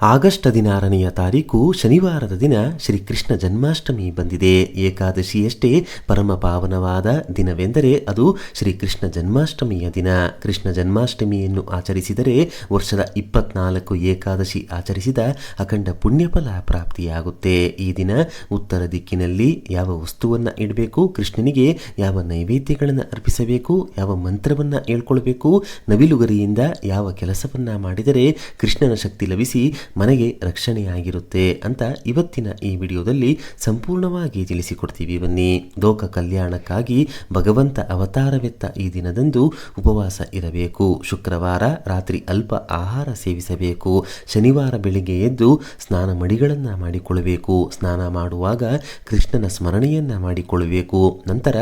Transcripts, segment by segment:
August 16ನೆಯ ತಾರೀಕು ಶನಿವಾರದ ದಿನ ಶ್ರೀ ಕೃಷ್ಣ ಜನ್ಮಾಷ್ಟಮಿ ಬಂದಿದೆ. ಏಕಾದಶಿಯಷ್ಟೇ ಪರಮ ಪಾವನವಾದ ದಿನವೆಂದರೆ ಅದು ಶ್ರೀ ಕೃಷ್ಣ ಜನ್ಮಾಷ್ಟಮಿಯ ದಿನ. ಕೃಷ್ಣ ಜನ್ಮಾಷ್ಟಮಿಯನ್ನು ಆಚರಿಸಿದರೆ ವರ್ಷದ 24 ಏಕಾದಶಿ ಆಚರಿಸಿದ ಅಖಂಡ ಪುಣ್ಯಫಲ ಪ್ರಾಪ್ತಿಯಾಗುತ್ತೆ. ಈ ದಿನ ಉತ್ತರ ದಿಕ್ಕಿನಲ್ಲಿ ಯಾವ ವಸ್ತುವನ್ನು ಇಡಬೇಕು, ಕೃಷ್ಣನಿಗೆ ಯಾವ ನೈವೇದ್ಯಗಳನ್ನು ಅರ್ಪಿಸಬೇಕು, ಯಾವ ಮಂತ್ರವನ್ನು ಹೇಳ್ಕೊಳ್ಬೇಕು, ನವಿಲುಗರಿಯಿಂದ ಯಾವ ಕೆಲಸವನ್ನ ಮಾಡಿದರೆ ಕೃಷ್ಣನ ಶಕ್ತಿ ಲಭಿಸಿ ಮನೆಗೆ ರಕ್ಷಣೆಯಾಗಿರುತ್ತೆ ಅಂತ ಇವತ್ತಿನ ಈ ವಿಡಿಯೋದಲ್ಲಿ ಸಂಪೂರ್ಣವಾಗಿ ತಿಳಿಸಿಕೊಡ್ತೀವಿ. ಬನ್ನಿ. ಲೋಕ ಕಲ್ಯಾಣಕ್ಕಾಗಿ ಭಗವಂತ ಅವತಾರವೆತ್ತ ಈ ದಿನದಂದು ಉಪವಾಸ ಇರಬೇಕು. ಶುಕ್ರವಾರ ರಾತ್ರಿ ಅಲ್ಪ ಆಹಾರ ಸೇವಿಸಬೇಕು. ಶನಿವಾರ ಬೆಳಿಗ್ಗೆ ಎದ್ದು ಸ್ನಾನ ಮಡಿಗಳನ್ನು ಮಾಡಿಕೊಳ್ಳಬೇಕು. ಸ್ನಾನ ಮಾಡುವಾಗ ಕೃಷ್ಣನ ಸ್ಮರಣೆಯನ್ನ ಮಾಡಿಕೊಳ್ಳಬೇಕು. ನಂತರ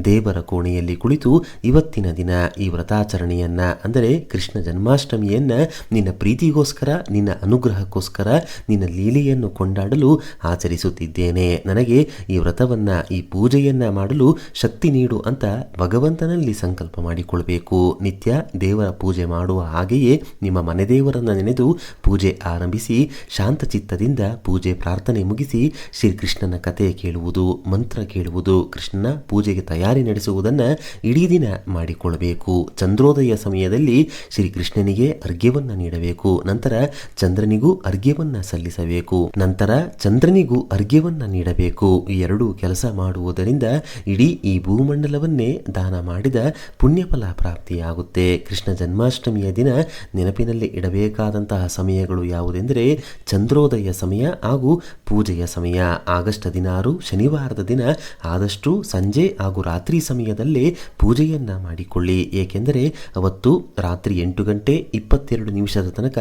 ದೇವರ ಕೋಣೆಯಲ್ಲಿ ಕುಳಿತು ಇವತ್ತಿನ ದಿನ ಈ ವ್ರತಾಚರಣೆಯನ್ನ ಅಂದರೆ ಕೃಷ್ಣ ಜನ್ಮಾಷ್ಟಮಿಯನ್ನ ನಿನ್ನ ಪ್ರೀತಿಗೋಸ್ಕರ, ನಿನ್ನ ಅನುಗ್ರಹಕ್ಕೋಸ್ಕರ, ನಿನ್ನ ಲೀಲೆಯನ್ನು ಕೊಂಡಾಡಲು ಆಚರಿಸುತ್ತಿದ್ದೇನೆ. ನನಗೆ ಈ ವ್ರತವನ್ನ, ಈ ಪೂಜೆಯನ್ನ ಮಾಡಲು ಶಕ್ತಿ ನೀಡು ಅಂತ ಭಗವಂತನಲ್ಲಿ ಸಂಕಲ್ಪ ಮಾಡಿಕೊಳ್ಬೇಕು. ನಿತ್ಯ ದೇವರ ಪೂಜೆ ಮಾಡುವ ಹಾಗೆಯೇ ನಿಮ್ಮ ಮನೆ ದೇವರನ್ನ ನೆನೆದು ಪೂಜೆ ಆರಂಭಿಸಿ ಶಾಂತ ಚಿತ್ತದಿಂದ ಪೂಜೆ ಪ್ರಾರ್ಥನೆ ಮುಗಿಸಿ ಶ್ರೀಕೃಷ್ಣನ ಕಥೆ ಕೇಳುವುದು, ಮಂತ್ರ ಕೇಳುವುದು, ಕೃಷ್ಣನ ಪೂಜೆಗೆ ತಯಾರಿ ನಡೆಸುವುದನ್ನ ಇಡೀ ದಿನ ಮಾಡಿಕೊಳ್ಳಬೇಕು. ಚಂದ್ರೋದಯ ಸಮಯದಲ್ಲಿ ಶ್ರೀಕೃಷ್ಣನಿಗೆ ಅರ್ಘ್ಯವನ್ನ ನೀಡಬೇಕು. ನಂತರ ಚಂದ್ರನಿಗೂ ಅರ್ಘ್ಯವನ್ನ ಸಲ್ಲಿಸಬೇಕು. ನಂತರ ಚಂದ್ರನಿಗೂ ಅರ್ಘ್ಯವನ್ನ ನೀಡಬೇಕು. ಈ ಎರಡೂ ಕೆಲಸ ಮಾಡುವುದರಿಂದ ಇಡೀ ಈ ಭೂಮಂಡಲವನ್ನೇ ದಾನ ಮಾಡಿದ ಪುಣ್ಯಫಲ ಪ್ರಾಪ್ತಿಯಾಗುತ್ತೆ. ಕೃಷ್ಣ ಜನ್ಮಾಷ್ಟಮಿಯ ದಿನ ನೆನಪಿನಲ್ಲಿ ಇಡಬೇಕಾದಂತಹ ಸಮಯಗಳು ಯಾವುದೆಂದರೆ ಚಂದ್ರೋದಯ ಸಮಯ ಹಾಗೂ ಪೂಜೆಯ ಸಮಯ. ಆಗಸ್ಟ್ 16 ಶನಿವಾರದ ದಿನ ಆದಷ್ಟು ಸಂಜೆ ಹಾಗೂ ರಾತ್ರಿ ಸಮಯದಲ್ಲೇ ಪೂಜೆಯನ್ನ ಮಾಡಿಕೊಳ್ಳಿ. ಏಕೆಂದರೆ ಅವತ್ತು ರಾತ್ರಿ 8 ಗಂಟೆ 22 ನಿಮಿಷದ ತನಕ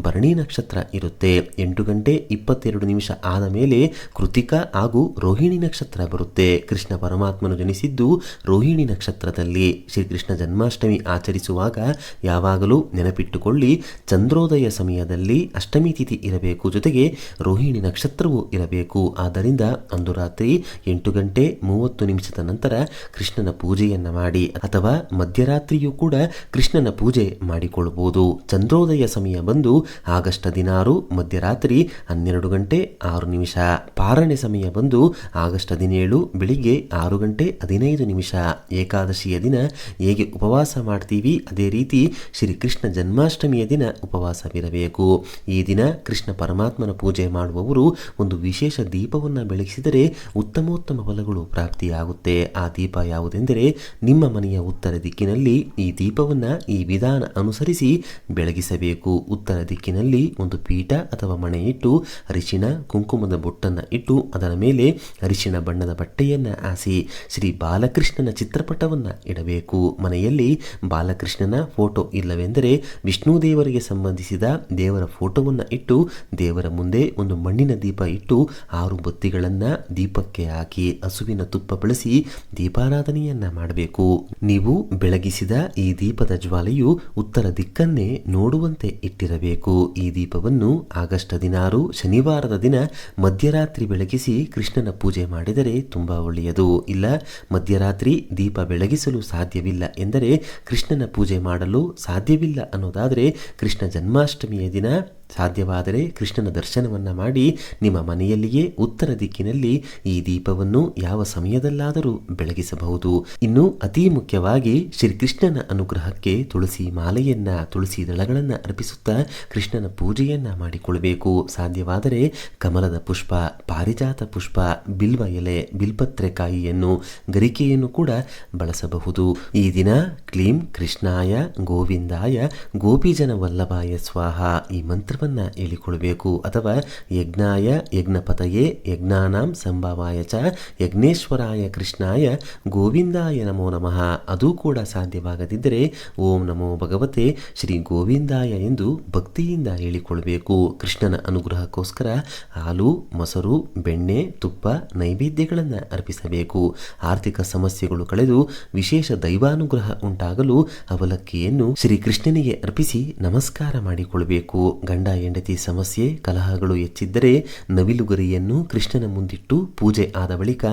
ಭರಣಿ ನಕ್ಷತ್ರ ಇರುತ್ತೆ. 8 ಗಂಟೆ 22 ನಿಮಿಷ ಆದ ಮೇಲೆ ಕೃತಿಕಾ ಹಾಗೂ ರೋಹಿಣಿ ನಕ್ಷತ್ರ ಬರುತ್ತೆ. ಕೃಷ್ಣ ಪರಮಾತ್ಮನು ಜನಿಸಿದ್ದು ರೋಹಿಣಿ ನಕ್ಷತ್ರದಲ್ಲಿ. ಶ್ರೀಕೃಷ್ಣ ಜನ್ಮಾಷ್ಟಮಿ ಆಚರಿಸುವಾಗ ಯಾವಾಗಲೂ ನೆನಪಿಟ್ಟುಕೊಳ್ಳಿ, ಚಂದ್ರೋದಯ ಸಮಯದಲ್ಲಿ ಅಷ್ಟಮಿ ತಿಥಿ ಇರಬೇಕು, ಜೊತೆಗೆ ರೋಹಿಣಿ ನಕ್ಷತ್ರವೂ ಇರಬೇಕು. ಆದ್ದರಿಂದ ಅಂದು ರಾತ್ರಿ 8 ಗಂಟೆ 30 ನಿಮಿಷದ ನಂತರ ಕೃಷ್ಣನ ಪೂಜೆಯನ್ನ ಮಾಡಿ, ಅಥವಾ ಮಧ್ಯರಾತ್ರಿಯೂ ಕೂಡ ಕೃಷ್ಣನ ಪೂಜೆ ಮಾಡಿಕೊಳ್ಳಬಹುದು. ಚಂದ್ರೋದಯ ಸಮಯ ಬಂದು ಆಗಸ್ಟ್ 16 ಮಧ್ಯರಾತ್ರಿ 12 ಗಂಟೆ 6 ನಿಮಿಷ. ಪಾರಣೆ ಸಮಯ ಬಂದು ಆಗಸ್ಟ್ 17 ಬೆಳಿಗ್ಗೆ 6 ಗಂಟೆ 15 ನಿಮಿಷ. ಏಕಾದಶಿಯ ದಿನ ಹೇಗೆ ಉಪವಾಸ ಮಾಡ್ತೀವಿ ಅದೇ ರೀತಿ ಶ್ರೀಕೃಷ್ಣ ಜನ್ಮಾಷ್ಟಮಿಯ ದಿನ ಉಪವಾಸವಿರಬೇಕು. ಈ ದಿನ ಕೃಷ್ಣ ಪರಮಾತ್ಮನ ಪೂಜೆ ಮಾಡುವವರು ಒಂದು ವಿಶೇಷ ದೀಪವನ್ನು ಬೆಳಗಿಸಿದರೆ ಉತ್ತಮೋತ್ತಮ ಫಲಗಳು ಪ್ರಾಪ್ತಿಯಾಗುತ್ತೆ. ಆ ದೀಪ ಯಾವುದೆಂದರೆ ನಿಮ್ಮ ಮನೆಯ ಉತ್ತರ ದಿಕ್ಕಿನಲ್ಲಿ ಈ ದೀಪವನ್ನು ಈ ವಿಧಾನ ಅನುಸರಿಸಿ ಬೆಳಗಿಸಬೇಕು. ಉತ್ತರ ದಿಕ್ಕಿನಲ್ಲಿ ಒಂದು ಪೀಠ ಅಥವಾ ಮಣೆ ಇಟ್ಟು ಅರಿಶಿಣ ಕುಂಕುಮದ ಬೊಟ್ಟನ್ನು ಇಟ್ಟು ಅದರ ಮೇಲೆ ಅರಿಶಿಣ ಬಣ್ಣದ ಬಟ್ಟೆಯನ್ನು ಹಾಸಿ ಶ್ರೀ ಬಾಲಕೃಷ್ಣನ ಚಿತ್ರಪಟವನ್ನು ಇಡಬೇಕು. ಮನೆಯಲ್ಲಿ ಬಾಲಕೃಷ್ಣನ ಫೋಟೋ ಇಲ್ಲವೆಂದರೆ ವಿಷ್ಣು ದೇವರಿಗೆ ಸಂಬಂಧಿಸಿದ ದೇವರ ಫೋಟೋವನ್ನು ಇಟ್ಟು ದೇವರ ಮುಂದೆ ಒಂದು ಮಣ್ಣಿನ ದೀಪ ಇಟ್ಟು 6 ಬತ್ತಿಗಳನ್ನು ದೀಪಕ್ಕೆ ಹಾಕಿ ಹಸುವಿನ ತುಪ್ಪ ಬಳಸಿ ದೀಪಾರಾಧನೆಯನ್ನ ಮಾಡಬೇಕು. ನೀವು ಬೆಳಗಿಸಿದ ಈ ದೀಪದ ಜ್ವಾಲೆಯು ಉತ್ತರ ದಿಕ್ಕನ್ನೇ ನೋಡುವಂತೆ ಇಟ್ಟಿರಬೇಕು. ಈ ದೀಪವನ್ನು ಆಗಸ್ಟ್ 16 ಶನಿವಾರದ ದಿನ ಮಧ್ಯರಾತ್ರಿ ಬೆಳಗಿಸಿ ಕೃಷ್ಣನ ಪೂಜೆ ಮಾಡಿದರೆ ತುಂಬಾ ಒಳ್ಳೆಯದು. ಇಲ್ಲ ಮಧ್ಯರಾತ್ರಿ ದೀಪ ಬೆಳಗಿಸಲು ಸಾಧ್ಯವಿಲ್ಲ ಎಂದರೆ, ಕೃಷ್ಣನ ಪೂಜೆ ಮಾಡಲು ಸಾಧ್ಯವಿಲ್ಲ ಅನ್ನೋದಾದರೆ ಕೃಷ್ಣ ಜನ್ಮಾಷ್ಟಮಿಯ ದಿನ ಸಾಧ್ಯವಾದರೆ ಕೃಷ್ಣನ ದರ್ಶನವನ್ನ ಮಾಡಿ ನಿಮ್ಮ ಮನೆಯಲ್ಲಿಯೇ ಉತ್ತರ ದಿಕ್ಕಿನಲ್ಲಿ ಈ ದೀಪವನ್ನು ಯಾವ ಸಮಯದಲ್ಲಾದರೂ ಬೆಳಗಿಸಬಹುದು. ಇನ್ನು ಅತಿ ಮುಖ್ಯವಾಗಿ ಶ್ರೀಕೃಷ್ಣನ ಅನುಗ್ರಹಕ್ಕೆ ತುಳಸಿ ಮಾಲೆಯನ್ನ, ತುಳಸಿ ದಳಗಳನ್ನ ಅರ್ಪಿಸುತ್ತಾ ಕೃಷ್ಣನ ಪೂಜೆಯನ್ನ ಮಾಡಿಕೊಳ್ಳಬೇಕು. ಸಾಧ್ಯವಾದರೆ ಕಮಲದ ಪುಷ್ಪ, ಪಾರಿಜಾತ ಪುಷ್ಪ, ಬಿಲ್ವ ಎಲೆ, ಬಿಲ್ಪತ್ರೆಕಾಯಿಯನ್ನು, ಗರಿಕೆಯನ್ನು ಕೂಡ ಬಳಸಬಹುದು. ಈ ದಿನ ಕ್ಲೀಂ ಕೃಷ್ಣಾಯ ಗೋವಿಂದಾಯ ಗೋಪಿಜನ ವಲ್ಲಭಾಯ ಸ್ವಾಹ ಈ ಮಂತ್ರ ಹೇಳಿಕೊಳ್ಳಬೇಕು. ಅಥವಾ ಯಜ್ಞಾಯ ಯಜ್ಞಪತಯೇ ಯಜ್ಞಾನಾಂ ಸಂಭವಾಯ ಚ ಯಜ್ಞೇಶ್ವರಾಯ ಕೃಷ್ಣಾಯ ಗೋವಿಂದಾಯ ನಮೋ ನಮಃ. ಅದು ಕೂಡ ಸಾಧ್ಯವಾಗದಿದ್ದರೆ ಓಂ ನಮೋ ಭಗವತೆ ಶ್ರೀ ಗೋವಿಂದಾಯ ಎಂದು ಭಕ್ತಿಯಿಂದ ಹೇಳಿಕೊಳ್ಳಬೇಕು. ಕೃಷ್ಣನ ಅನುಗ್ರಹಕ್ಕೋಸ್ಕರ ಹಾಲು, ಮೊಸರು, ಬೆಣ್ಣೆ, ತುಪ್ಪ, ನೈವೇದ್ಯಗಳನ್ನು ಅರ್ಪಿಸಬೇಕು. ಆರ್ಥಿಕ ಸಮಸ್ಯೆಗಳು ಕಳೆದು ವಿಶೇಷ ದೈವಾನುಗ್ರಹ ಉಂಟಾಗಲು ಅವಲಕ್ಕಿಯನ್ನು ಶ್ರೀಕೃಷ್ಣನಿಗೆ ಅರ್ಪಿಸಿ ನಮಸ್ಕಾರ ಮಾಡಿಕೊಳ್ಳಬೇಕು. ಗಂಡ ಗಂಡ ಹೆಂಡತಿ ಸಮಸ್ಯೆ ಕಲಹಗಳು ಹೆಚ್ಚಿದ್ದರೆ ನವಿಲುಗರಿಯನ್ನು ಕೃಷ್ಣನ ಮುಂದಿಟ್ಟು ಪೂಜೆ ಆದ ಬಳಿಕ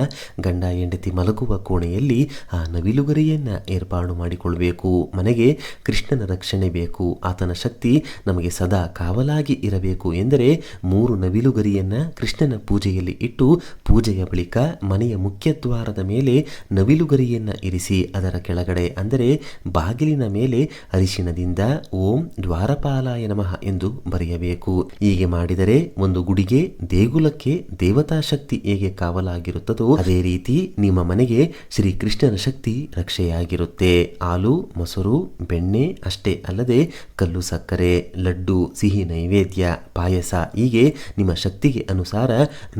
ಗಂಡ ಹೆಂಡತಿ ಮಲಗುವ ಕೋಣೆಯಲ್ಲಿ ಆ ನವಿಲುಗರಿಯನ್ನು ಏರ್ಪಾಡು ಮಾಡಿಕೊಳ್ಬೇಕು. ಮನೆಗೆ ಕೃಷ್ಣನ ರಕ್ಷಣೆ ಬೇಕು, ಆತನ ಶಕ್ತಿ ನಮಗೆ ಸದಾ ಕಾವಲಾಗಿ ಇರಬೇಕು ಎಂದರೆ 3 ನವಿಲುಗರಿಯನ್ನು ಕೃಷ್ಣನ ಪೂಜೆಯಲ್ಲಿ ಇಟ್ಟು ಪೂಜೆಯ ಬಳಿಕ ಮನೆಯ ಮುಖ್ಯದ್ವಾರದ ಮೇಲೆ ನವಿಲುಗರಿಯನ್ನು ಇರಿಸಿ ಅದರ ಕೆಳಗಡೆ ಅಂದರೆ ಬಾಗಿಲಿನ ಮೇಲೆ ಅರಿಶಿಣದಿಂದ ಓಂ ದ್ವಾರಪಾಲಾಯ ನಮಃ ಎಂದು ಬರೆಯಬೇಕು. ಹೀಗೆ ಮಾಡಿದರೆ ಒಂದು ಗುಡಿಗೆ ದೇಗುಲಕ್ಕೆ ದೇವತಾ ಶಕ್ತಿ ಹೇಗೆ ಕಾವಲಾಗಿರುತ್ತದೋ ಅದೇ ರೀತಿ ನಿಮ್ಮ ಮನೆಗೆ ಶ್ರೀಕೃಷ್ಣನ ಶಕ್ತಿ ರಕ್ಷೆಯಾಗಿರುತ್ತೆ. ಹಾಲು, ಮೊಸರು, ಬೆಣ್ಣೆ ಅಷ್ಟೇ ಅಲ್ಲದೆ ಕಲ್ಲು ಸಕ್ಕರೆ, ಲಡ್ಡು, ಸಿಹಿ ನೈವೇದ್ಯ, ಪಾಯಸ ಹೀಗೆ ನಿಮ್ಮ ಶಕ್ತಿಗೆ ಅನುಸಾರ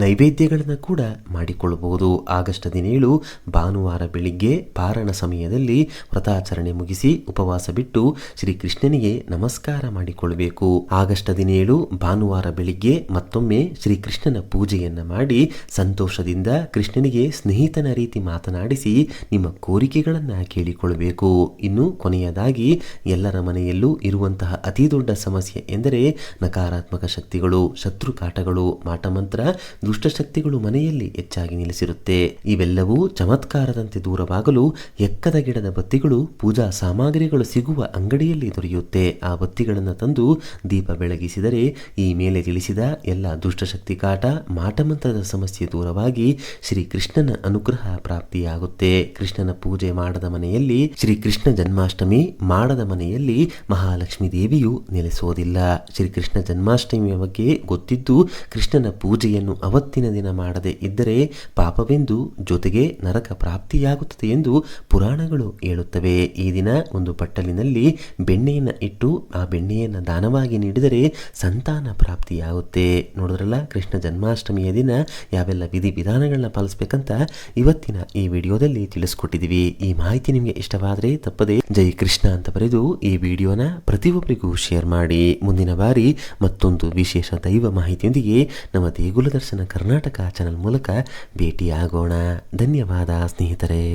ನೈವೇದ್ಯಗಳನ್ನು ಕೂಡ ಮಾಡಿಕೊಳ್ಳಬಹುದು. ಆಗಸ್ಟ್ 17 ಭಾನುವಾರ ಬೆಳಿಗ್ಗೆ ಪಾರಣ ಸಮಯದಲ್ಲಿ ವ್ರತಾಚರಣೆ ಮುಗಿಸಿ ಉಪವಾಸ ಬಿಟ್ಟು ಶ್ರೀಕೃಷ್ಣನಿಗೆ ನಮಸ್ಕಾರ ಮಾಡಿಕೊಳ್ಳಬೇಕು. ಆಗಸ್ಟ್ 17 ಭಾನುವಾರ ಬೆಳಿಗ್ಗೆ ಮತ್ತೊಮ್ಮೆ ಶ್ರೀಕೃಷ್ಣನ ಪೂಜೆಯನ್ನ ಮಾಡಿ ಸಂತೋಷದಿಂದ ಕೃಷ್ಣನಿಗೆ ಸ್ನೇಹಿತನ ರೀತಿ ಮಾತನಾಡಿಸಿ ನಿಮ್ಮ ಕೋರಿಕೆಗಳನ್ನು ಕೇಳಿಕೊಳ್ಳಬೇಕು. ಇನ್ನು ಕೊನೆಯದಾಗಿ ಎಲ್ಲರ ಮನೆಯಲ್ಲೂ ಇರುವಂತಹ ಅತಿ ದೊಡ್ಡ ಸಮಸ್ಯೆ ಎಂದರೆ ನಕಾರಾತ್ಮಕ ಶಕ್ತಿಗಳು, ಶತ್ರು ಕಾಟಗಳು, ಮಾಟಮಂತ್ರ, ದುಷ್ಟಶಕ್ತಿಗಳು ಮನೆಯಲ್ಲಿ ಹೆಚ್ಚಾಗಿ ನೆಲೆಸಿರುತ್ತೆ. ಇವೆಲ್ಲವೂ ಚಮತ್ಕಾರದಂತೆ ದೂರವಾಗಲು ಎಕ್ಕದ ಗಿಡದ ಬತ್ತಿಗಳು ಪೂಜಾ ಸಾಮಗ್ರಿಗಳು ಸಿಗುವ ಅಂಗಡಿಯಲ್ಲಿ ದೊರೆಯುತ್ತೆ. ಆ ಬತ್ತಿಗಳನ್ನು ತಂದು ದೀಪ ಬೆಳಗಿಸಿದರೆ ಈ ಮೇಲೆ ತಿಳಿಸಿದ ಎಲ್ಲ ದುಷ್ಟಶಕ್ತಿ ಕಾಟ, ಮಾಟಮಂತ್ರದ ಸಮಸ್ಯೆ ದೂರವಾಗಿ ಶ್ರೀಕೃಷ್ಣನ ಅನುಗ್ರಹ ಪ್ರಾಪ್ತಿಯಾಗುತ್ತೆ. ಕೃಷ್ಣನ ಪೂಜೆ ಮಾಡದ ಮನೆಯಲ್ಲಿ ಶ್ರೀಕೃಷ್ಣ ಜನ್ಮಾಷ್ಟಮಿ ಮಾಡದ ಮನೆಯಲ್ಲಿ ಮಹಾಲಕ್ಷ್ಮೀ ದೇವಿಯು ನೆಲೆಸೋದಿಲ್ಲ. ಶ್ರೀಕೃಷ್ಣ ಜನ್ಮಾಷ್ಟಮಿಯ ಬಗ್ಗೆ ಗೊತ್ತಿದ್ದು ಕೃಷ್ಣನ ಪೂಜೆಯನ್ನು ಅವತ್ತಿನ ದಿನ ಮಾಡದೆ ಇದ್ದರೆ ಪಾಪವೆಂದು ಜೊತೆಗೆ ನರಕ ಪ್ರಾಪ್ತಿಯಾಗುತ್ತದೆ ಎಂದು ಪುರಾಣಗಳು ಹೇಳುತ್ತವೆ. ಈ ದಿನ ಒಂದು ಪಟ್ಟಲಿನಲ್ಲಿ ಬೆಣ್ಣೆಯನ್ನು ಇಟ್ಟು ಆ ಬೆಣ್ಣೆಯನ್ನು ದಾನವಾಗಿ ನೀಡಿದರೆ ಸಂತಾನ ಪ್ರಾಪ್ತಿಯಾಗುತ್ತೆ. ನೋಡಿದ್ರಲ್ಲ, ಕೃಷ್ಣ ಜನ್ಮಾಷ್ಟಮಿಯ ದಿನ ಯಾವೆಲ್ಲ ವಿಧಿವಿಧಾನಗಳನ್ನ ಪಾಲಿಸಬೇಕಂತ ಇವತ್ತಿನ ಈ ವಿಡಿಯೋದಲ್ಲಿ ತಿಳಿಸ್ಕೊಟ್ಟಿದ್ದೀವಿ. ಈ ಮಾಹಿತಿ ನಿಮಗೆ ಇಷ್ಟವಾದರೆ ತಪ್ಪದೆ ಜೈ ಕೃಷ್ಣ ಅಂತ ಬರೆದು ಈ ವಿಡಿಯೋನ ಪ್ರತಿಯೊಬ್ಬರಿಗೂ ಶೇರ್ ಮಾಡಿ. ಮುಂದಿನ ಬಾರಿ ಮತ್ತೊಂದು ವಿಶೇಷ ದೈವ ಮಾಹಿತಿಯೊಂದಿಗೆ ನಮ್ಮ ದೇಗುಲ ದರ್ಶನ ಕರ್ನಾಟಕ ಚಾನೆಲ್ ಮೂಲಕ ಭೇಟಿಯಾಗೋಣ. ಧನ್ಯವಾದ ಸ್ನೇಹಿತರೆ.